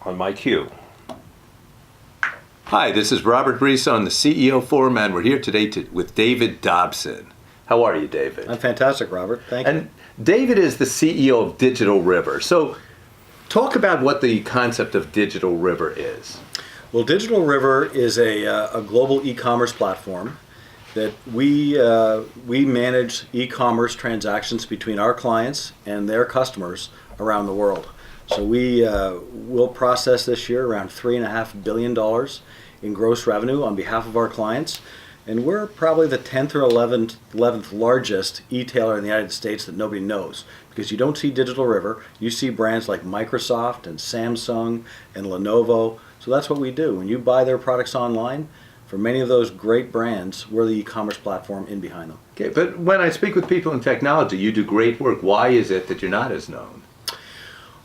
on my cue. Hi, this is Robert Reiss on the CEO Forum, and we're here today with David Dobson. How are you, David? I'm fantastic, Robert. Thank you. And David is the CEO of Digital River. So talk about what the concept of Digital River is. Well, Digital River is a global e-commerce platform that we manage e-commerce transactions between our clients and their customers around the world. So we will process this year around $3.5 billion in gross revenue on behalf of our clients. And we're probably the 10th or 11th largest e-tailer in the United States that nobody knows. Because you don't see Digital River, you see brands like Microsoft and Samsung and Lenovo. So that's what we do. When you buy their products online, for many of those great brands, we're the e-commerce platform in behind them. Okay, but when I speak with people in technology, you do great work. Why is it that you're not as known?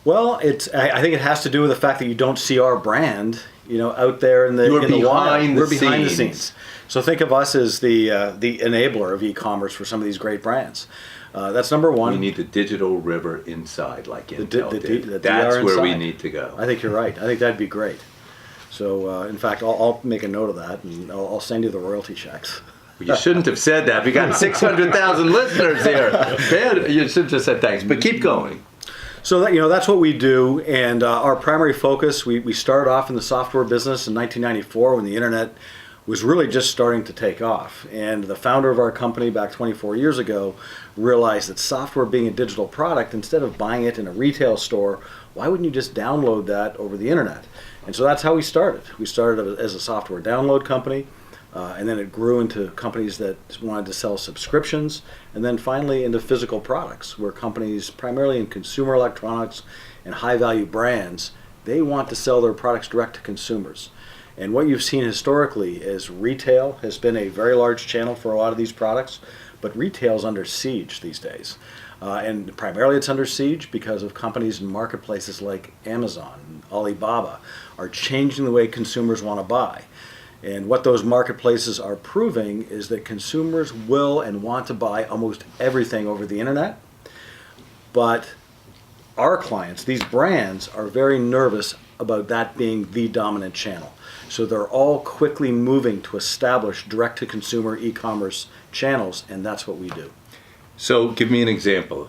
Well, I think it has to do with the fact that you don't see our brand, out there in the wild. We're behind the scenes. So think of us as the enabler of e-commerce for some of these great brands. That's number one. We need the Digital River inside, like Intel did. The That's DR where inside. we need to go. I think you're right. I think that'd be great. So, in fact, I'll make a note of that, and I'll send you the royalty checks. You shouldn't have said that. We got 600,000 listeners here. Man, you should have just said thanks. But keep going. So that's what we do, and our primary focus, we started off in the software business in 1994 when the internet was really just starting to take off. And the founder of our company back 24 years ago realized that software being a digital product, instead of buying it in a retail store, why wouldn't you just download that over the internet? And so that's how we started. We started as a software download company, and then it grew into companies that wanted to sell subscriptions, and then finally into physical products, where companies, primarily in consumer electronics and high-value brands, they want to sell their products direct to consumers. And what you've seen historically is retail has been a very large channel for a lot of these products, but retail's under siege these days. And primarily it's under siege because of companies and marketplaces like Amazon and Alibaba are changing the way consumers want to buy. And what those marketplaces are proving is that consumers will and want to buy almost everything over the internet. But our clients, these brands, are very nervous about that being the dominant channel. So they're all quickly moving to establish direct-to-consumer e-commerce channels, and that's what we do. So give me an example.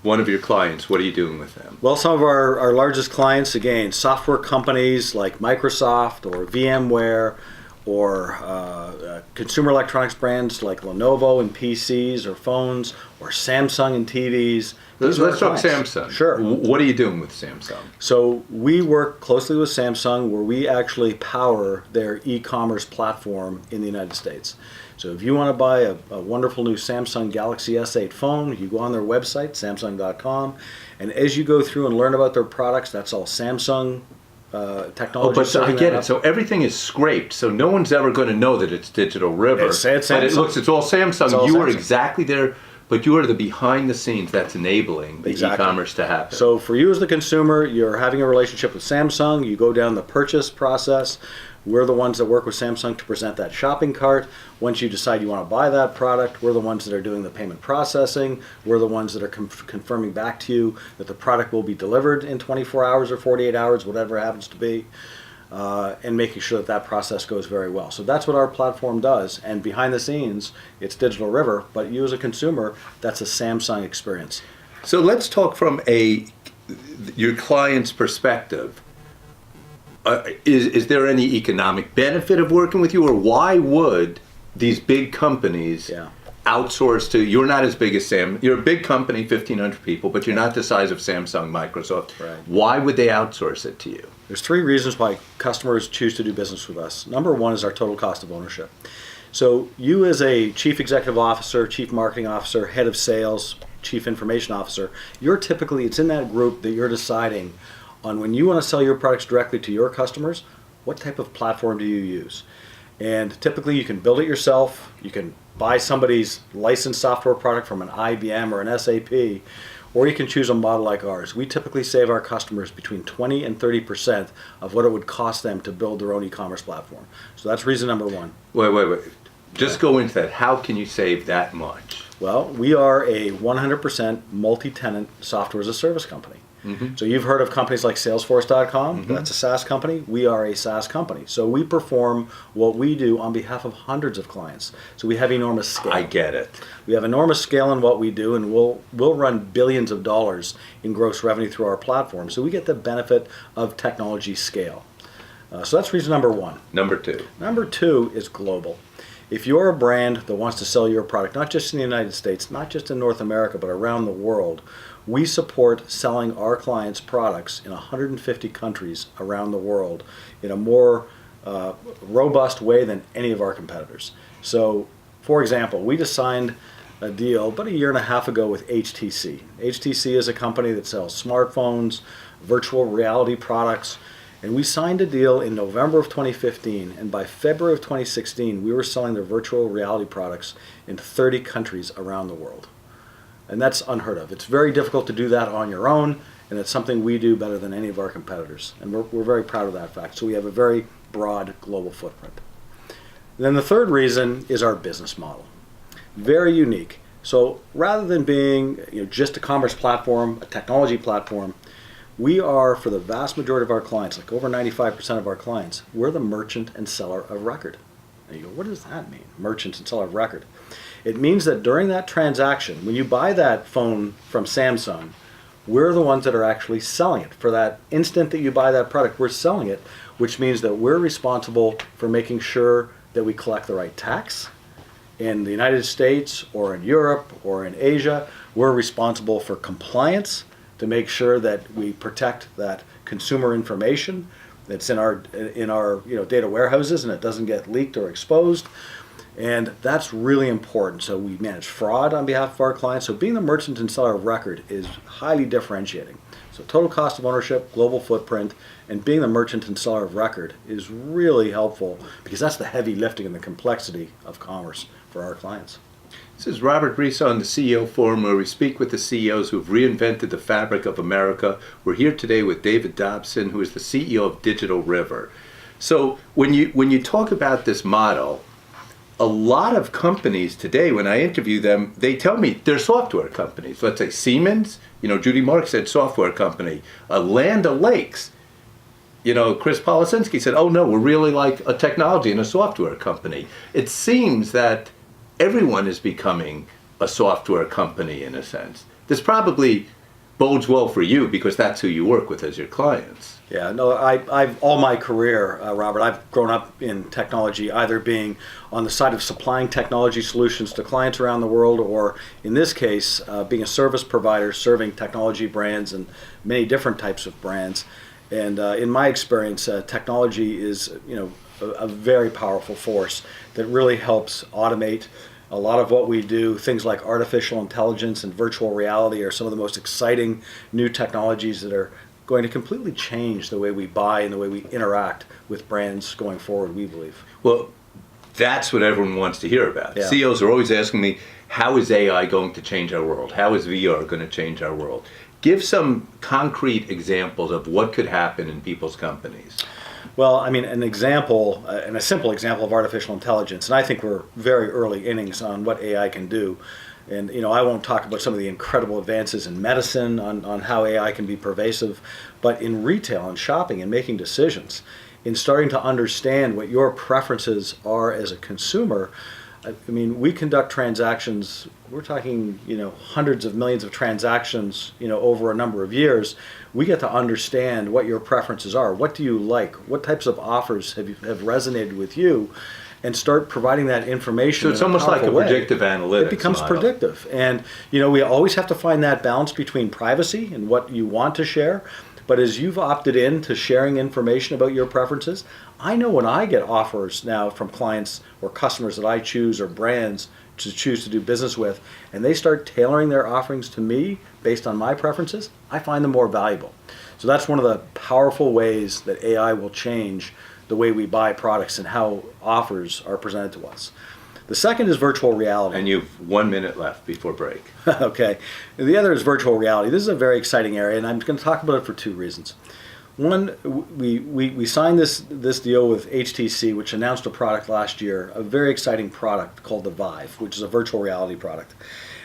One of your clients, what are you doing with them? Well, some of our largest clients, again, software companies like Microsoft or VMware, or consumer electronics brands like Lenovo in PCs or phones, or Samsung in TVs. Let's talk Samsung. Sure. What are you doing with Samsung? So we work closely with Samsung, where we actually power their e-commerce platform in the United States. So if you want to buy a wonderful new Samsung Galaxy S8 phone, you go on their website, Samsung.com, and as you go through and learn about their products, that's all Samsung technology. Oh, but I get it. So everything is scraped, so no one's ever going to know that it's Digital River. It's but it's all Samsung. It's all you Samsung. are exactly there, but you are the behind the scenes that's enabling the e-commerce to happen. So for you as the consumer, you're having a relationship with Samsung, you go down the purchase process. We're the ones that work with Samsung to present that shopping cart. Once you decide you want to buy that product, we're the ones that are doing the payment processing. We're the ones that are confirming back to you that the product will be delivered in 24 hours or 48 hours, whatever it happens to be, and making sure that process goes very well. So that's what our platform does. And behind the scenes, it's Digital River, but you as a consumer, that's a Samsung experience. So let's talk from your client's perspective. Is there any economic benefit of working with you, or why would these big companies outsource to? You're not as big as you're a big company, 1,500 people, but you're not the size of Samsung, Microsoft. Right. Why would they outsource it to you? There's three reasons why customers choose to do business with us. Number one is our total cost of ownership. So you as a chief executive officer, chief marketing officer, head of sales, chief information officer, it's in that group that you're deciding on when you want to sell your products directly to your customers, what type of platform do you use? And typically you can build it yourself, you can buy somebody's licensed software product from an IBM or an SAP, or you can choose a model like ours. We typically save our customers between 20 and 30% of what it would cost them to build their own e-commerce platform. So that's reason number one. Wait. Just go into that. How can you save that much? Well, we are a 100% multi-tenant software as a service company. So you've heard of companies like Salesforce.com. That's a SaaS company. We are a SaaS company. So we perform what we do on behalf of hundreds of clients. So we have enormous scale. I get it. We have enormous scale in what we do, and we'll run billions of dollars in gross revenue through our platform. So we get the benefit of technology scale. So that's reason number one. Number two. Number two is global. If you're a brand that wants to sell your product, not just in the United States, not just in North America, but around the world, we support selling our clients' products in 150 countries around the world in a more robust way than any of our competitors. So, for example, we just signed a deal about a year and a half ago with HTC. HTC is a company that sells smartphones, virtual reality products, and we signed a deal in November of 2015, and by February of 2016, we were selling their virtual reality products in 30 countries around the world. And that's unheard of. It's very difficult to do that on your own, and it's something we do better than any of our competitors. And we're very proud of that fact. So we have a very broad global footprint. And then the third reason is our business model. Very unique. So rather than being just a commerce platform, a technology platform, we are, for the vast majority of our clients, like over 95% of our clients, we're the merchant and seller of record. And you go, what does that mean, merchant and seller of record? It means that during that transaction, when you buy that phone from Samsung, we're the ones that are actually selling it. For that instant that you buy that product, we're selling it, which means that we're responsible for making sure that we collect the right tax. In the United States or in Europe or in Asia, we're responsible for compliance, to make sure that we protect that consumer information that's in our data warehouses and it doesn't get leaked or exposed. And that's really important. So we manage fraud on behalf of our clients. So being the merchant and seller of record is highly differentiating. So total cost of ownership, global footprint, and being the merchant and seller of record is really helpful because that's the heavy lifting and the complexity of commerce for our clients. This is Robert Reiss on the CEO Forum, where we speak with the CEOs who have reinvented the fabric of America. We're here today with David Dobson, who is the CEO of Digital River. So when you talk about this model, a lot of companies today, when I interview them, they tell me they're software companies. Let's say Siemens, Judy Marks said software company. Land O'Lakes, Chris Policinski said, oh no, we're really like a technology and a software company. It seems that everyone is becoming a software company in a sense. This probably bodes well for you because that's who you work with as your clients. Yeah, no, I've all my career, Robert, I've grown up in technology, either being on the side of supplying technology solutions to clients around the world, or in this case, being a service provider, serving technology brands and many different types of brands. And in my experience, technology is, a very powerful force that really helps automate a lot of what we do. Things like artificial intelligence and virtual reality are some of the most exciting new technologies that are going to completely change the way we buy and the way we interact with brands going forward, we believe. Well, that's what everyone wants to hear about. Yeah. CEOs are always asking me, how is AI going to change our world? How is VR going to change our world? Give some concrete examples of what could happen in people's companies. Well, I mean, an example, and a simple example of artificial intelligence, and I think we're very early innings on what AI can do. And, I won't talk about some of the incredible advances in medicine on how AI can be pervasive, but in retail and shopping and making decisions, in starting to understand what your preferences are as a consumer. I mean, we conduct transactions, we're talking, hundreds of millions of transactions, over a number of years. We get to understand what your preferences are. What do you like? What types of offers have resonated with you? And start providing that information. So it's almost like a predictive analytics. It becomes model. predictive. And, we always have to find that balance between privacy and what you want to share. But as you've opted in to sharing information about your preferences, I know when I get offers now from clients or customers that I choose or brands to choose to do business with, and they start tailoring their offerings to me based on my preferences, I find them more valuable. So that's one of the powerful ways that AI will change the way we buy products and how offers are presented to us. The second is virtual reality. And you've 1 minute left before break. Okay. The other is virtual reality. This is a very exciting area, and I'm going to talk about it for two reasons. One, we signed this deal with HTC, which announced a product last year, a very exciting product called the Vive, which is a virtual reality product.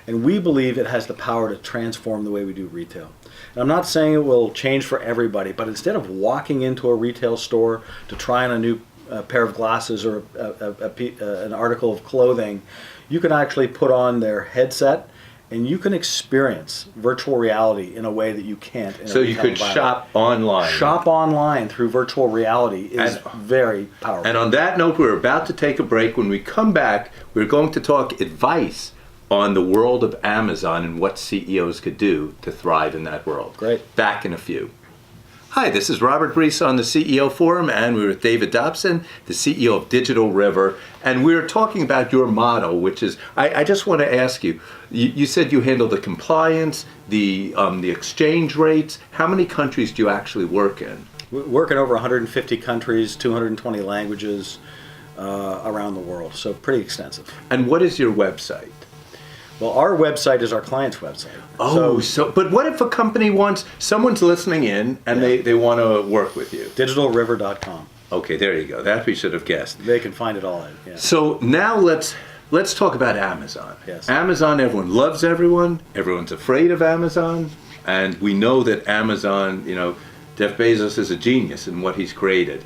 And we believe it has the power to transform the way we do retail. And I'm not saying it will change for everybody, but instead of walking into a retail store to try on a new pair of glasses or an article of clothing, you can actually put on their headset and you can experience virtual reality in a way that you can't in a So you retail could environment. shop online. Shop online through virtual reality is very powerful. And on that note, we're about to take a break. When we come back, we're going to talk advice on the world of Amazon and what CEOs could do to thrive in that world. Great. Back in a few. Hi, this is Robert Reiss on the CEO Forum, and we're with David Dobson, the CEO of Digital River, and we're talking about your model, which is, I just want to ask you, you said you handle the compliance, the exchange rates. How many countries do you actually work in? We work in over 150 countries, 220 languages around the world, so pretty extensive. And what is your website? Well, our website is our client's website. Oh, but what if a company someone's listening in and they want to work with you? Digitalriver.com. Okay, there you go. That we should have guessed. They can find it all in. Yeah. So now let's talk about Amazon. Yes. Amazon, everyone loves everyone. Everyone's afraid of Amazon. And we know that Amazon, Jeff Bezos is a genius in what he's created.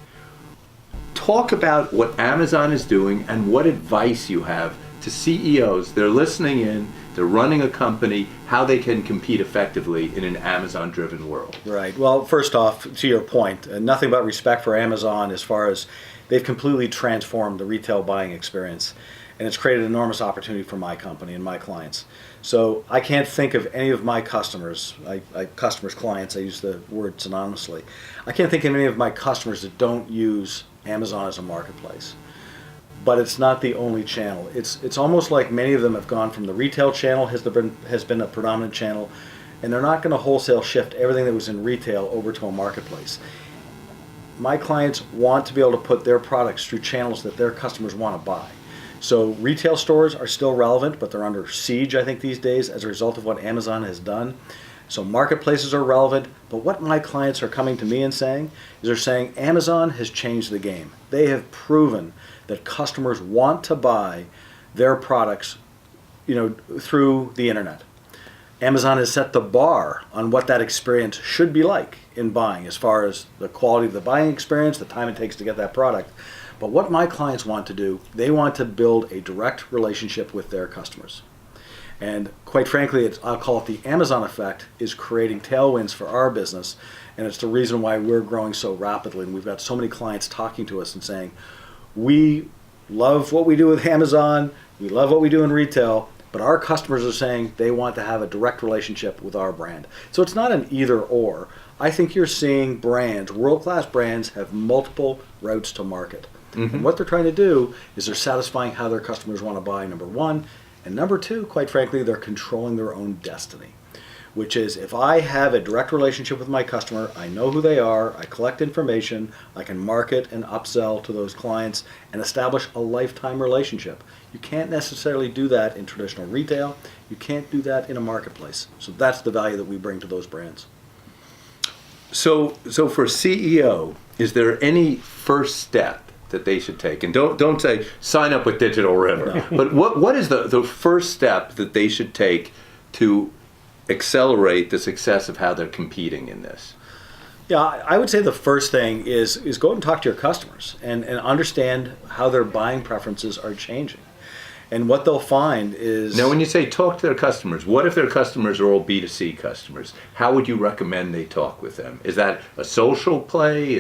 Talk about what Amazon is doing and what advice you have to CEOs. They're listening in, they're running a company, how they can compete effectively in an Amazon-driven world. Right. Well, first off, to your point, nothing but respect for Amazon as far as they've completely transformed the retail buying experience. And it's created an enormous opportunity for my company and my clients. So I can't think of any of my customers, clients, I use the word synonymously. I can't think of any of my customers that don't use Amazon as a marketplace. But it's not the only channel. It's almost like many of them have gone from the retail channel has been a predominant channel, and they're not going to wholesale shift everything that was in retail over to a marketplace. My clients want to be able to put their products through channels that their customers want to buy. So retail stores are still relevant, but they're under siege, I think, these days as a result of what Amazon has done. So marketplaces are relevant, but what my clients are coming to me and saying is they're saying Amazon has changed the game. They have proven that customers want to buy their products, through the internet. Amazon has set the bar on what that experience should be like in buying, as far as the quality of the buying experience, the time it takes to get that product. But what my clients want to do, they want to build a direct relationship with their customers. And quite frankly, I'll call it the Amazon effect, is creating tailwinds for our business, and it's the reason why we're growing so rapidly. And we've got so many clients talking to us and saying, we love what we do with Amazon, we love what we do in retail, but our customers are saying they want to have a direct relationship with our brand. So it's not an either or. I think you're seeing brands, world-class brands, have multiple routes to market. Mm-hmm. And what they're trying to do is they're satisfying how their customers want to buy, number one. And number two, quite frankly, they're controlling their own destiny, which is if I have a direct relationship with my customer, I know who they are, I collect information, I can market and upsell to those clients and establish a lifetime relationship. You can't necessarily do that in traditional retail. You can't do that in a marketplace. So that's the value that we bring to those brands. So for CEO, is there any first step that they should take? And don't say sign up with Digital River. No. But what is the first step that they should take to accelerate the success of how they're competing in this? Yeah, I would say the first thing is go out and talk to your customers and understand how their buying preferences are changing. And what they'll find is... Now, when you say talk to their customers, what if their customers are all B2C customers? How would you recommend they talk with them? Is that a social play?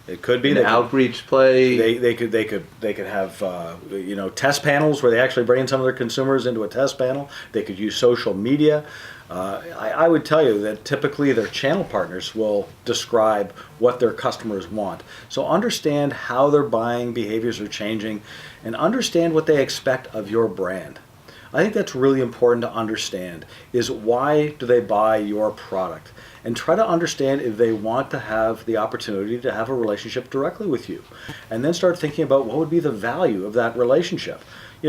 It could be an outreach play. They could have test panels where they actually bring in some of their consumers into a test panel. They could use social media. I would tell you that typically their channel partners will describe what their customers want. So understand how their buying behaviors are changing and understand what they expect of your brand. I think that's really important to understand, is why do they buy your product? And try to understand if they want to have the opportunity to have a relationship directly with you. And then start thinking about what would be the value of that relationship.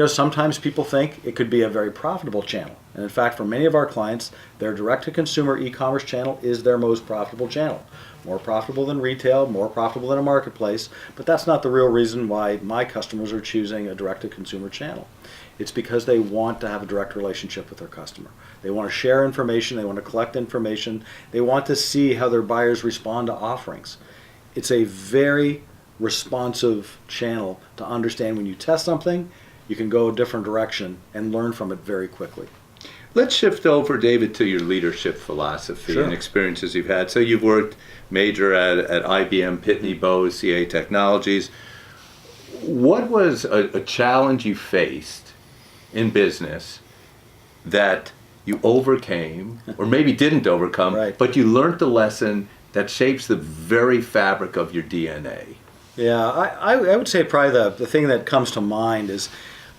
Sometimes people think it could be a very profitable channel. And in fact, for many of our clients, their direct-to-consumer e-commerce channel is their most profitable channel. More profitable than retail, more profitable than a marketplace, but that's not the real reason why my customers are choosing a direct-to-consumer channel. It's because they want to have a direct relationship with their customer. They want to share information, they want to collect information, they want to see how their buyers respond to offerings. It's a very responsive channel to understand when you test something, you can go a different direction and learn from it very quickly. Let's shift over, David, to your leadership philosophy Sure. and experiences you've had. So you've worked major at IBM, Pitney Bowes, CA Technologies. What was a challenge you faced in business that you overcame, or maybe didn't overcome, Right. but you learned the lesson that shapes the very fabric of your DNA? Yeah, I would say probably the thing that comes to mind is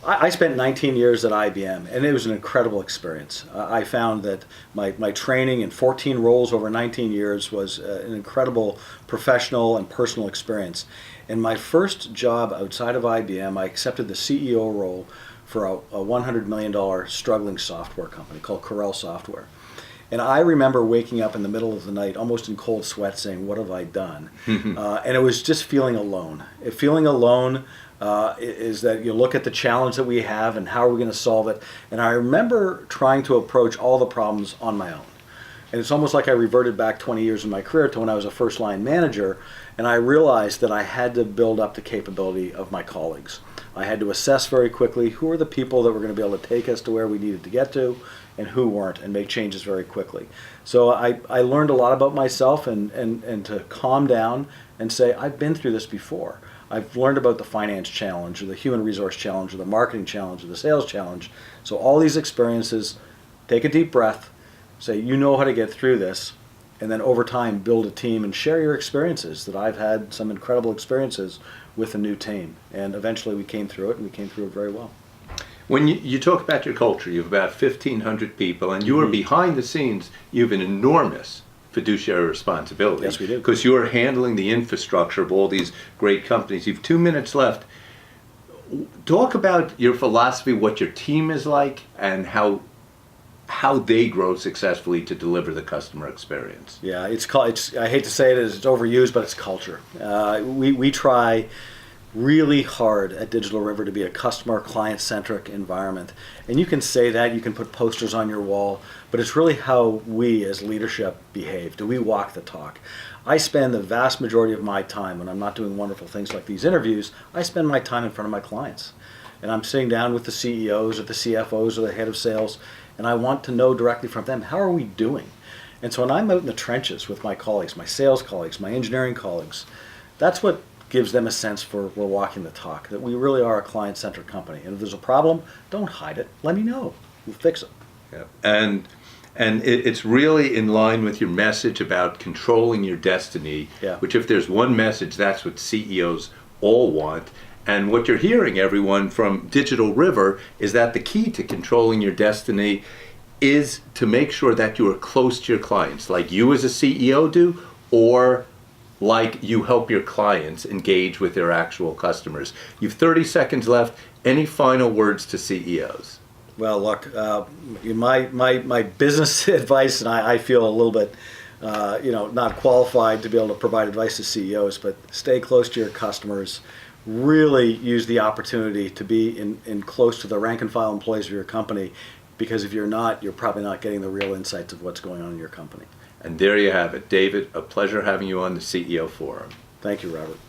I spent 19 years at IBM, and it was an incredible experience. I found that my training in 14 roles over 19 years was an incredible professional and personal experience. And my first job outside of IBM, I accepted the CEO role for a $100 million struggling software company called Corel Software. And I remember waking up in the middle of the night, almost in cold sweat, saying, "What have I done?" And it was just feeling alone. Feeling alone is that you look at the challenge that we have and how are we going to solve it. And I remember trying to approach all the problems on my own. And it's almost like I reverted back 20 years in my career to when I was a first line manager, and I realized that I had to build up the capability of my colleagues. I had to assess very quickly who are the people that were going to be able to take us to where we needed to get to and who weren't, and make changes very quickly. So I learned a lot about myself and to calm down and say, I've been through this before. I've learned about the finance challenge or the human resource challenge or the marketing challenge or the sales challenge. So all these experiences, take a deep breath, say, you know how to get through this, and then over time build a team and share your experiences. That I've had some incredible experiences with a new team, and eventually we came through it, and we came through it very well. When you talk about your culture, you have about 1,500 people, and you are behind the scenes, you have an enormous fiduciary responsibility. Yes, we do. Because you are handling the infrastructure of all these great companies. You have 2 minutes left. Talk about your philosophy, what your team is like, and how they grow successfully to deliver the customer experience. Yeah, it's I hate to say it, it's overused, but it's culture. We try really hard at Digital River to be a customer, client-centric environment. And you can say that, you can put posters on your wall, but it's really how we as leadership behave. Do we walk the talk? I spend the vast majority of my time, when I'm not doing wonderful things like these interviews, I spend my time in front of my clients. And I'm sitting down with the CEOs or the CFOs or the head of sales, and I want to know directly from them, how are we doing? And so when I'm out in the trenches with my colleagues, my sales colleagues, my engineering colleagues, that's what gives them a sense for we're walking the talk, that we really are a client-centric company. And if there's a problem, don't hide it. Let me know. We'll fix it. Yeah. And it's really in line with your message about controlling your destiny, Yeah. which if there's one message, that's what CEOs all want. And what you're hearing, everyone, from Digital River is that the key to controlling your destiny is to make sure that you are close to your clients, like you as a CEO do, or like you help your clients engage with their actual customers. You've 30 seconds left. Any final words to CEOs? Well, look, my business advice, and I feel a little bit, not qualified to be able to provide advice to CEOs, but stay close to your customers. Really use the opportunity to be in close to the rank and file employees of your company, because if you're not, you're probably not getting the real insights of what's going on in your company. And there you have it. David, a pleasure having you on the CEO Forum. Thank you, Robert.